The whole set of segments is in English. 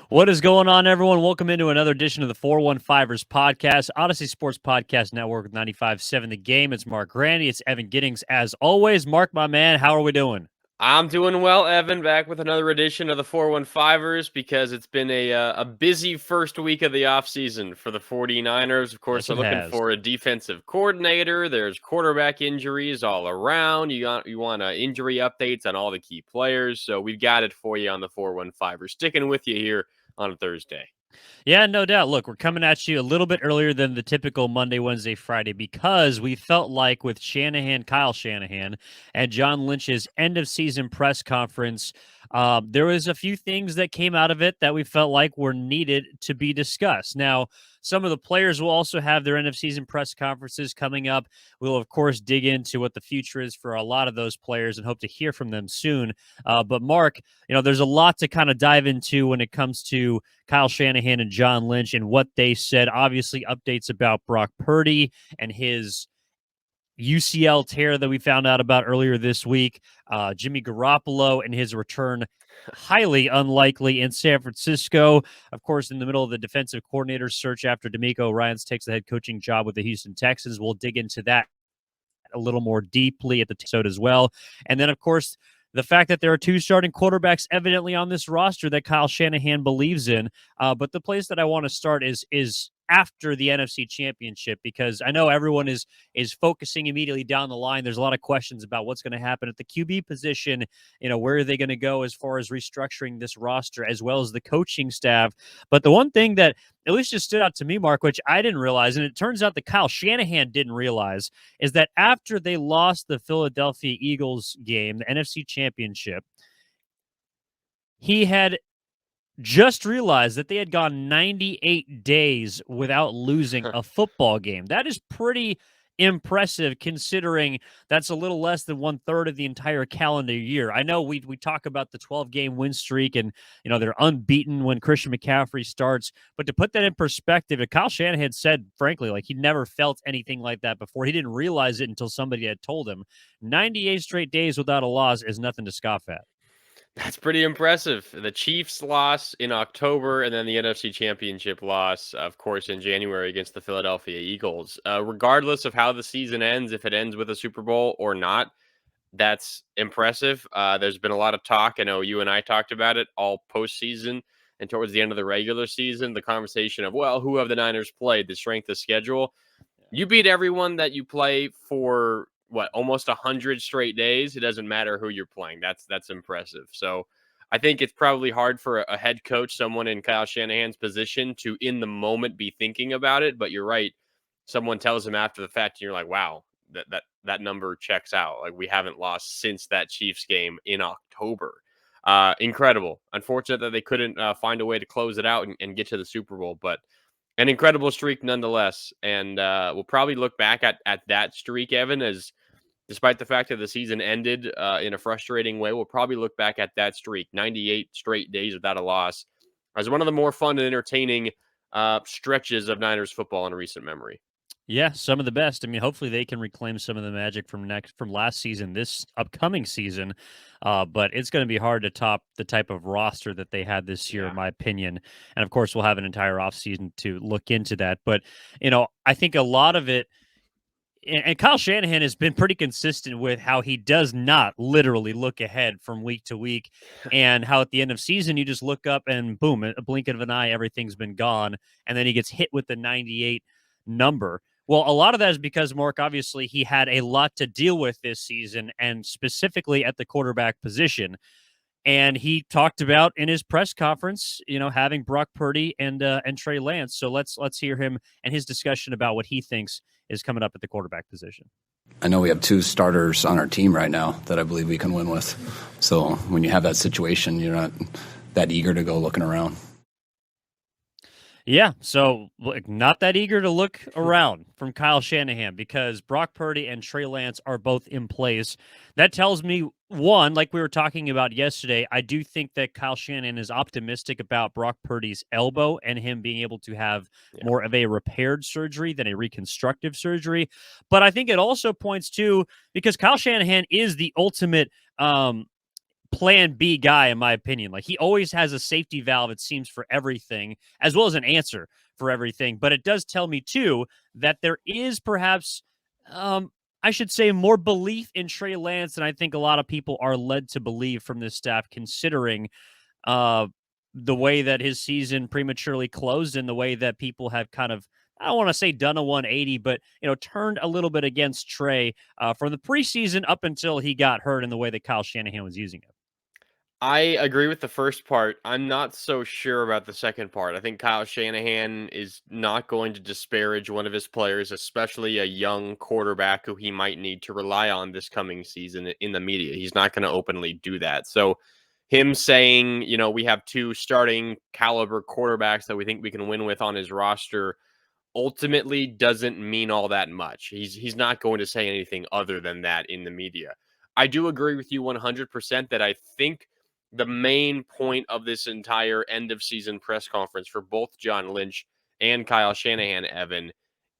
What is going on, everyone? Welcome into another edition of the 415ers podcast, Odyssey Sports Podcast Network with 95.7 The Game. It's Marc Grandi. It's Evan Giddings. As always, Marc, my man, how are we doing? I'm doing well, Evan. Back with another edition of the 415ers because it's been a busy first week of the offseason for the 49ers. Of course, Yes, they're it looking has. for a defensive coordinator. There's quarterback injuries all around. You want injury updates on all the key players. So we've got it for you on the 415ers. Sticking with you here on a Thursday. Yeah, no doubt. Look, we're coming at you a little bit earlier than the typical Monday, Wednesday, Friday because we felt like with Kyle Shanahan, and John Lynch's end of season press conference, there was a few things that came out of it that we felt like were needed to be discussed. Now, some of the players will also have their end of season press conferences coming up. We'll, of course, dig into what the future is for a lot of those players and hope to hear from them soon. But, Marc, there's a lot to kind of dive into when it comes to Kyle Shanahan and John Lynch and what they said. Obviously, updates about Brock Purdy and his UCL tear that we found out about earlier this week. Jimmy Garoppolo and his return, highly unlikely in San Francisco. Of course, in the middle of the defensive coordinator search after DeMeco Ryans takes the head coaching job with the Houston Texans. We'll dig into that a little more deeply at the episode as well. And then, of course, the fact that there are two starting quarterbacks evidently on this roster that Kyle Shanahan believes in. But the place that I want to start is after the NFC Championship, because I know everyone is focusing immediately down the line. There's a lot of questions about what's going to happen at the QB position. Where are they going to go as far as restructuring this roster, as well as the coaching staff? But the one thing that at least just stood out to me, Marc, which I didn't realize, and it turns out that Kyle Shanahan didn't realize, is that after they lost the Philadelphia Eagles game, the NFC Championship, he had just realized that they had gone 98 days without losing a football game. That is pretty impressive considering that's a little less than 1/3 of the entire calendar year. I know we talk about the 12-game win streak and they're unbeaten when Christian McCaffrey starts, but to put that in perspective, Kyle Shanahan said frankly like he never felt anything like that before. He didn't realize it until somebody had told him. 98 straight days without a loss is nothing to scoff at. That's pretty impressive. The Chiefs loss in October, and then the NFC Championship loss, of course, in January against the Philadelphia Eagles. Regardless of how the season ends, if it ends with a Super Bowl or not, that's impressive. There's been a lot of talk. I know you and I talked about it all postseason and towards the end of the regular season. The conversation of, well, who have the Niners played? The strength of schedule. You beat everyone that you play for almost 100 straight days. It doesn't matter who you're playing. That's impressive. So I think it's probably hard for a head coach, someone in Kyle Shanahan's position, to in the moment be thinking about it. But you're right. Someone tells him after the fact, and you're like, wow, that number checks out. Like, we haven't lost since that Chiefs game in October. Incredible. Unfortunate that they couldn't find a way to close it out and get to the Super Bowl, but an incredible streak nonetheless. And we'll probably look back at that streak, Evan, as despite the fact that the season ended in a frustrating way, we'll probably look back at that streak, 98 straight days without a loss, as one of the more fun and entertaining stretches of Niners football in recent memory. Yeah, some of the best. I mean, hopefully they can reclaim some of the magic from last season, this upcoming season. But it's going to be hard to top the type of roster that they had this year, in my opinion. And of course, we'll have an entire offseason to look into that. But I think a lot of it. And Kyle Shanahan has been pretty consistent with how he does not literally look ahead from week to week, and how at the end of season you just look up and boom, a blink of an eye, everything's been gone, and then he gets hit with the 98 number. Well, a lot of that is because Marc, obviously, he had a lot to deal with this season, and specifically at the quarterback position. And he talked about in his press conference, having Brock Purdy and Trey Lance. So let's hear him and his discussion about what he thinks is coming up at the quarterback position. I know we have two starters on our team right now that I believe we can win with. So when you have that situation, you're not that eager to go looking around. Yeah, so not that eager to look around from Kyle Shanahan because Brock Purdy and Trey Lance are both in place. That tells me, one, like we were talking about yesterday, I do think that Kyle Shanahan is optimistic about Brock Purdy's elbow and him being able to have more of a repaired surgery than a reconstructive surgery. But I think it also points to, because Kyle Shanahan is the ultimate plan B guy, in my opinion. Like, he always has a safety valve, it seems, for everything, as well as an answer for everything. But it does tell me, too, that there is perhaps, I should say, more belief in Trey Lance than I think a lot of people are led to believe from this staff, considering uh, the way that his season prematurely closed and the way that people have kind of, I don't want to say done a 180, but, turned a little bit against Trey from the preseason up until he got hurt in the way that Kyle Shanahan was using it. I agree with the first part. I'm not so sure about the second part. I think Kyle Shanahan is not going to disparage one of his players, especially a young quarterback who he might need to rely on this coming season in the media. He's not going to openly do that. So, him saying, we have two starting caliber quarterbacks that we think we can win with on his roster ultimately doesn't mean all that much. He's not going to say anything other than that in the media. I do agree with you 100% that I think the main point of this entire end of season press conference for both John Lynch and Kyle Shanahan, Evan,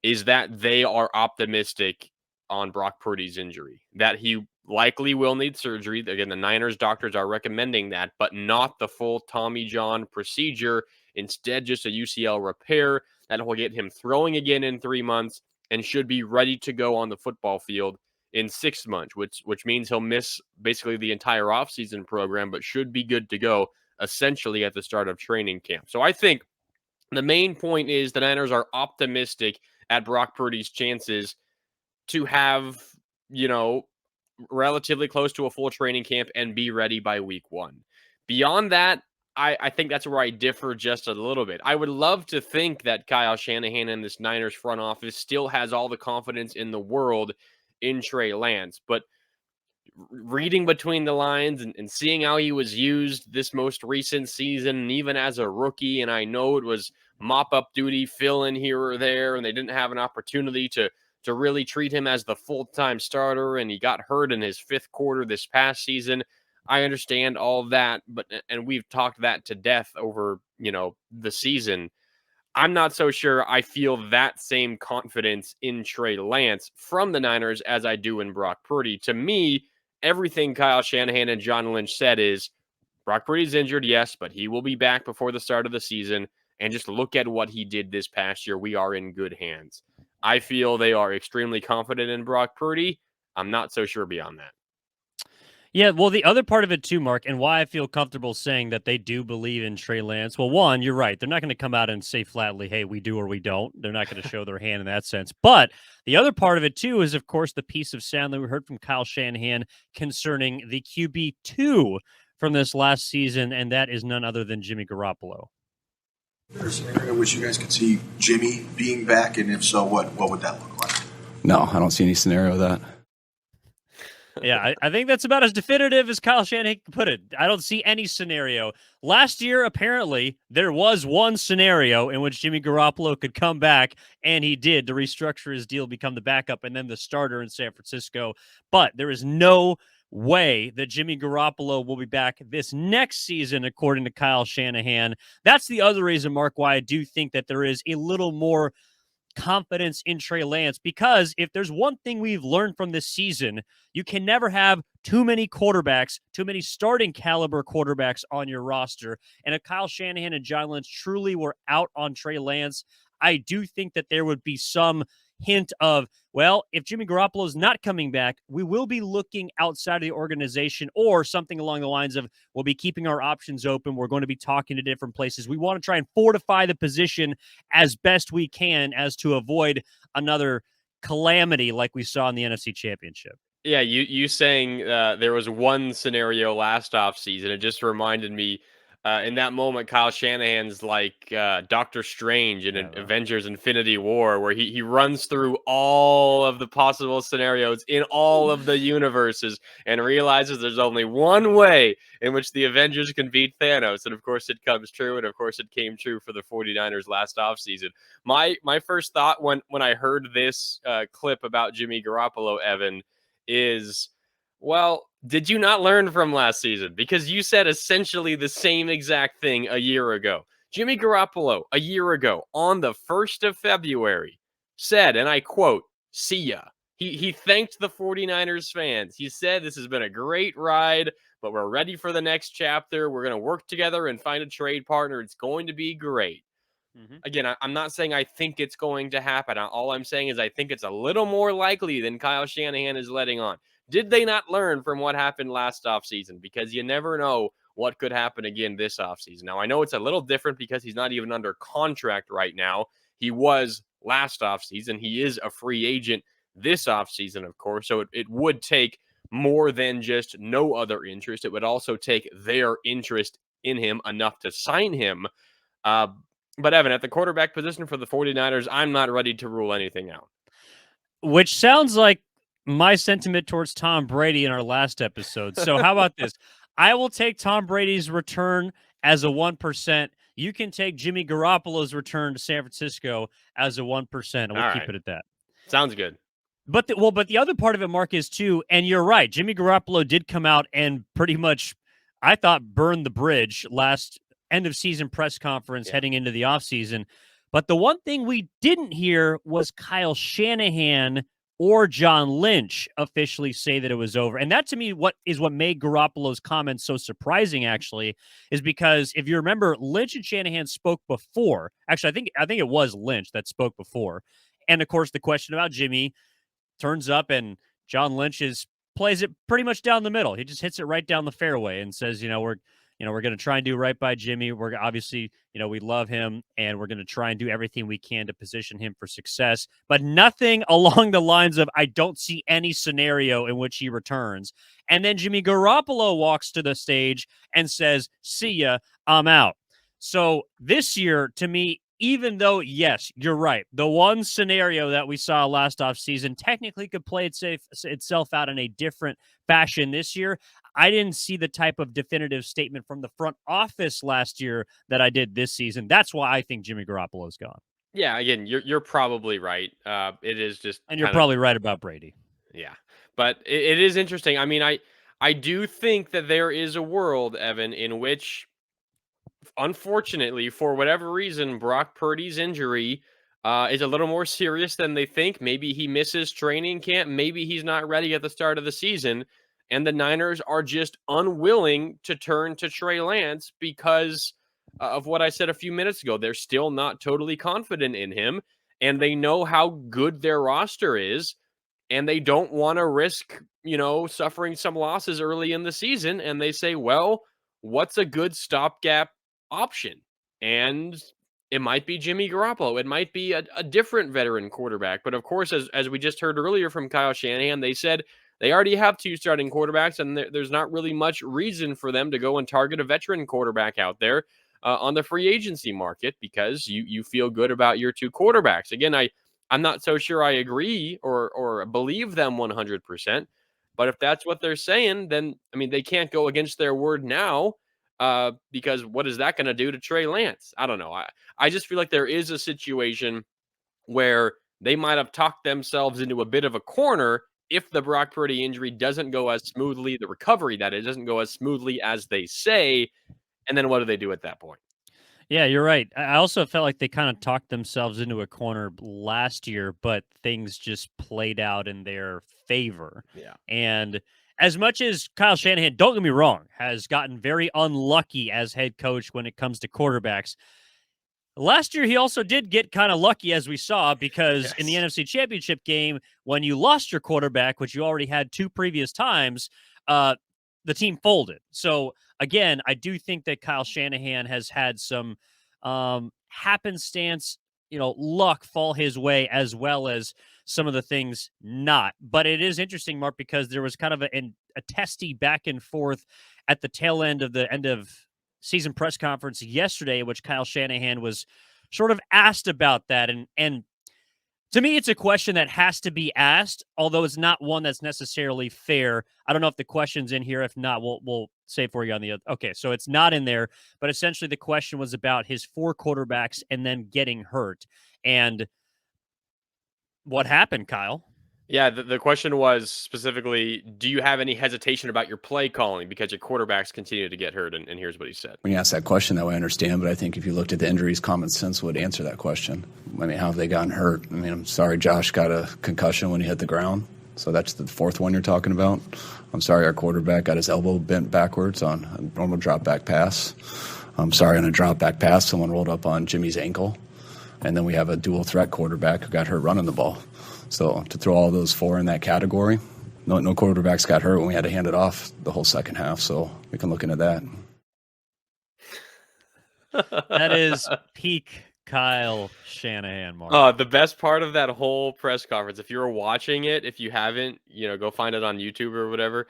is that they are optimistic on Brock Purdy's injury, that he likely will need surgery. Again, the Niners doctors are recommending that, but not the full Tommy John procedure. Instead, just a UCL repair that will get him throwing again in 3 months and should be ready to go on the football field in 6 months, which means he'll miss basically the entire offseason program, but should be good to go essentially at the start of training camp. So I think the main point is the Niners are optimistic at Brock Purdy's chances to have, relatively close to a full training camp and be ready by week 1. Beyond that, I think that's where I differ just a little bit. I would love to think that Kyle Shanahan and this Niners front office still has all the confidence in the world in Trey Lance, but reading between the lines and seeing how he was used this most recent season, and even as a rookie, and I know it was mop-up duty, fill in here or there, and they didn't have an opportunity to really treat him as the full-time starter, and he got hurt in his 5th quarter this past season. I understand all of that, and we've talked that to death over, the season. I'm not so sure I feel that same confidence in Trey Lance from the Niners as I do in Brock Purdy. To me, everything Kyle Shanahan and John Lynch said is Brock Purdy's injured, yes, but he will be back before the start of the season. And just look at what he did this past year. We are in good hands. I feel they are extremely confident in Brock Purdy. I'm not so sure beyond that. Yeah, well, the other part of it too, Mark, and why I feel comfortable saying that they do believe in Trey Lance. Well, one, you're right. They're not going to come out and say flatly, hey, we do or we don't. They're not going to show their hand in that sense. But the other part of it too is, of course, the piece of sound that we heard from Kyle Shanahan concerning the QB2 from this last season, and that is none other than Jimmy Garoppolo. Is there a scenario in which you guys could see Jimmy being back, and if so, what would that look like? No, I don't see any scenario of that. Yeah, I think that's about as definitive as Kyle Shanahan can put it. I don't see any scenario. Last year, apparently, there was one scenario in which Jimmy Garoppolo could come back, and he did, to restructure his deal, become the backup, and then the starter in San Francisco. But there is no way that Jimmy Garoppolo will be back this next season, according to Kyle Shanahan. That's the other reason, Mark, why I do think that there is a little more confidence in Trey Lance, because if there's one thing we've learned from this season, you can never have too many quarterbacks, too many starting caliber quarterbacks on your roster. And if Kyle Shanahan and John Lynch truly were out on Trey Lance, I do think that there would be some hint of, well, if Jimmy Garoppolo is not coming back, we will be looking outside of the organization, or something along the lines of, we'll be keeping our options open. We're going to be talking to different places. We want to try and fortify the position as best we can as to avoid another calamity like we saw in the NFC Championship. Yeah, you saying there was one scenario last offseason. It just reminded me in that moment, Kyle Shanahan's like Doctor Strange in Avengers Infinity War, where he runs through all of the possible scenarios in all of the universes and realizes there's only one way in which the Avengers can beat Thanos. And of course it comes true. And of course it came true for the 49ers last offseason. My first thought when I heard this clip about Jimmy Garoppolo, Evan, is, well, did you not learn from last season? Because you said essentially the same exact thing a year ago. Jimmy Garoppolo, a year ago, on the 1st of February, said, and I quote, "See ya." He thanked the 49ers fans. He said, "This has been a great ride, but we're ready for the next chapter. We're going to work together and find a trade partner. It's going to be great. Again, I'm not saying I think it's going to happen. All I'm saying is I think it's a little more likely than Kyle Shanahan is letting on. Did they not learn from what happened last offseason? Because you never know what could happen again this offseason. Now, I know it's a little different because he's not even under contract right now. He was last offseason. He is a free agent this offseason, of course. So it would take more than just no other interest. It would also take their interest in him enough to sign him. But Evan, at the quarterback position for the 49ers, I'm not ready to rule anything out. Which sounds like my sentiment towards Tom Brady in our last episode. So how about this? I will take Tom Brady's return as a 1%. You can take Jimmy Garoppolo's return to San Francisco as a 1%, and we'll keep it at that. Sounds good. But the other part of it, Marc, is too, and you're right, Jimmy Garoppolo did come out and pretty much, I thought, burned the bridge last end of season press conference heading into the offseason. But the one thing we didn't hear was Kyle Shanahan or John Lynch officially say that it was over. And that, to me, what made Garoppolo's comments so surprising, actually, is because if you remember, Lynch and Shanahan spoke before. Actually, I think it was Lynch that spoke before. And, of course, the question about Jimmy turns up, and John Lynch plays it pretty much down the middle. He just hits it right down the fairway and says, we're going to try and do right by Jimmy. We're obviously, we love him, and we're going to try and do everything we can to position him for success. But nothing along the lines of, I don't see any scenario in which he returns. And then Jimmy Garoppolo walks to the stage and says, see ya, I'm out. So this year, to me, even though, yes, you're right, the one scenario that we saw last offseason technically could play itself out in a different fashion this year, I didn't see the type of definitive statement from the front office last year that I did this season. That's why I think Jimmy Garoppolo's gone. Yeah, again, you're probably right. It is just, and you're probably right about Brady. Yeah, but it is interesting. I mean, I do think that there is a world, Evan, in which, unfortunately, for whatever reason, Brock Purdy's injury is a little more serious than they think. Maybe he misses training camp. Maybe he's not ready at the start of the season. And the Niners are just unwilling to turn to Trey Lance because of what I said a few minutes ago. They're still not totally confident in him, and they know how good their roster is, and they don't want to risk, suffering some losses early in the season. And they say, well, what's a good stopgap option? And it might be Jimmy Garoppolo. It might be a different veteran quarterback. But of course, as we just heard earlier from Kyle Shanahan, they said they already have 2 starting quarterbacks, and there's not really much reason for them to go and target a veteran quarterback out there on the free agency market because you feel good about your 2 quarterbacks. Again, I'm not so sure I agree or believe them 100%. But if that's what they're saying, then, I mean, they can't go against their word now because what is that going to do to Trey Lance? I don't know. I just feel like there is a situation where they might have talked themselves into a bit of a corner if the Brock Purdy injury doesn't go as smoothly, the recovery that it doesn't go as smoothly as they say. And then what do they do at that point? Yeah, you're right. I also felt like they kind of talked themselves into a corner last year, but things just played out in their favor. Yeah. And as much as Kyle Shanahan, don't get me wrong, has gotten very unlucky as head coach when it comes to quarterbacks, last year he also did get kind of lucky, as we saw, because in the NFC Championship game, when you lost your quarterback, which you already had 2 previous times, the team folded. So again, I do think that Kyle Shanahan has had some happenstance, luck fall his way, as well as some of the things not. But it is interesting, Marc, because there was kind of a testy back and forth at the tail end of the end of season press conference yesterday, in which Kyle Shanahan was sort of asked about that. And to me, it's a question that has to be asked, although it's not one that's necessarily fair. I don't know if the question's in here. If not, we'll say for you on the other. Okay, so it's not in there, but essentially the question was about his 4 quarterbacks and then getting hurt. And what happened, Kyle? Yeah, the question was specifically, do you have any hesitation about your play calling because your quarterbacks continue to get hurt? And here's what he said. When you ask that question, that way I understand, but I think if you looked at the injuries, common sense would answer that question. I mean, how have they gotten hurt? I mean, I'm sorry Josh got a concussion when he hit the ground. So that's the fourth one you're talking about. I'm sorry, our quarterback got his elbow bent backwards on a normal drop back pass. I'm sorry, on a drop back pass, someone rolled up on Jimmy's ankle. And then we have a dual threat quarterback who got hurt running the ball. So to throw all those four in that category, no quarterbacks got hurt when we had to hand it off the whole second half. So we can look into that. That is peak Kyle Shanahan, Marc. The best part of that whole press conference, if you're watching it, if you haven't, go find it on YouTube or whatever.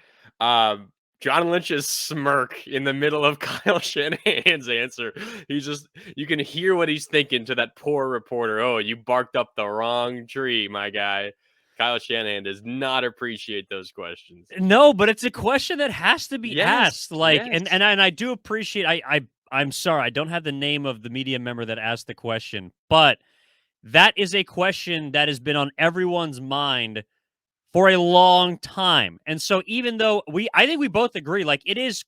John Lynch's smirk in the middle of Kyle Shanahan's answer. You can hear what he's thinking to that poor reporter. Oh, you barked up the wrong tree, my guy. Kyle Shanahan does not appreciate those questions. No, but it's a question that has to be asked. Yes. And I do appreciate. I'm sorry, I don't have the name of the media member that asked the question, but that is a question that has been on everyone's mind for a long time. And so even though I think we both agree, it is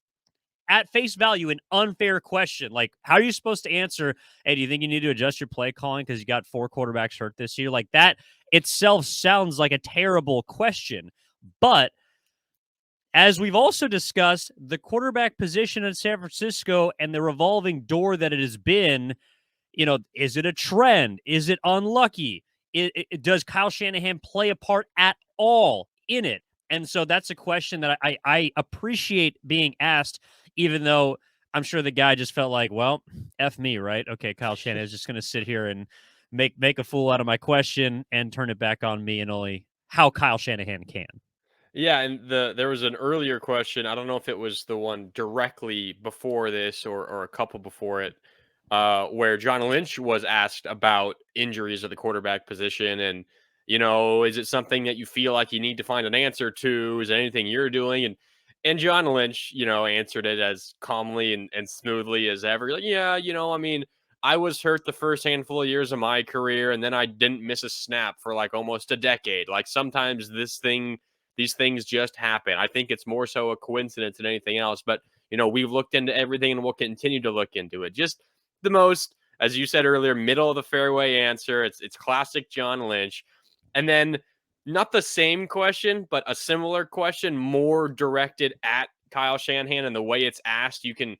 at face value an unfair question. How are you supposed to answer, hey, do you think you need to adjust your play calling because you got 4 quarterbacks hurt this year? That itself sounds like a terrible question. But as we've also discussed, the quarterback position in San Francisco and the revolving door that it has been, is it a trend? Is it unlucky? Does Kyle Shanahan play a part at all in it? And so that's a question that I appreciate being asked, even though I'm sure the guy just felt like, well, F me, right? Okay, Kyle Shanahan is just going to sit here and make a fool out of my question and turn it back on me and only how Kyle Shanahan can. Yeah, and there was an earlier question. I don't know if it was the one directly before this or a couple before it, where John Lynch was asked about injuries at the quarterback position, and is it something that you feel like you need to find an answer to? Is there anything you're doing? And John Lynch, answered it as calmly and smoothly as ever. Like, yeah, I mean, I was hurt the first handful of years of my career, and then I didn't miss a snap for almost a decade. Sometimes these things just happen. I think it's more so a coincidence than anything else. But, we've looked into everything and we'll continue to look into it. Just the most, as you said earlier, middle of the fairway answer. It's classic John Lynch. And then not the same question, but a similar question, more directed at Kyle Shanahan, and the way it's asked, you can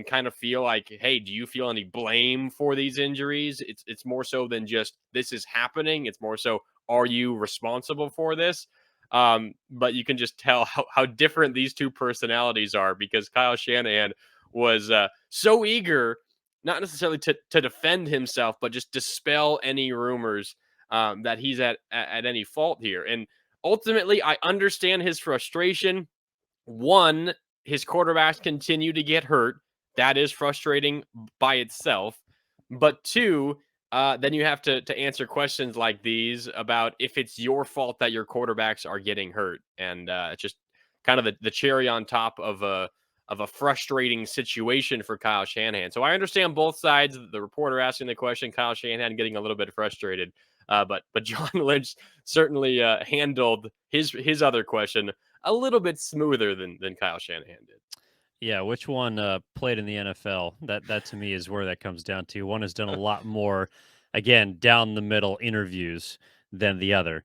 kind of feel like, hey, do you feel any blame for these injuries? It's more so than just this is happening. It's more so, are you responsible for this? But you can just tell how different these two personalities are, because Kyle Shanahan was so eager, not necessarily to defend himself, but just dispel any rumors that he's at any fault here. And ultimately, I understand his frustration. One, his quarterbacks continue to get hurt. That is frustrating by itself. But two, then you have to answer questions like these about if it's your fault that your quarterbacks are getting hurt. And it's just kind of the cherry on top of a frustrating situation for Kyle Shanahan. So I understand both sides. The reporter asking the question, Kyle Shanahan getting a little bit frustrated. But John Lynch certainly handled his other question a little bit smoother than Kyle Shanahan did. Yeah, which one played in the NFL? That to me is where that comes down to. One has done a lot more, again, down the middle interviews than the other.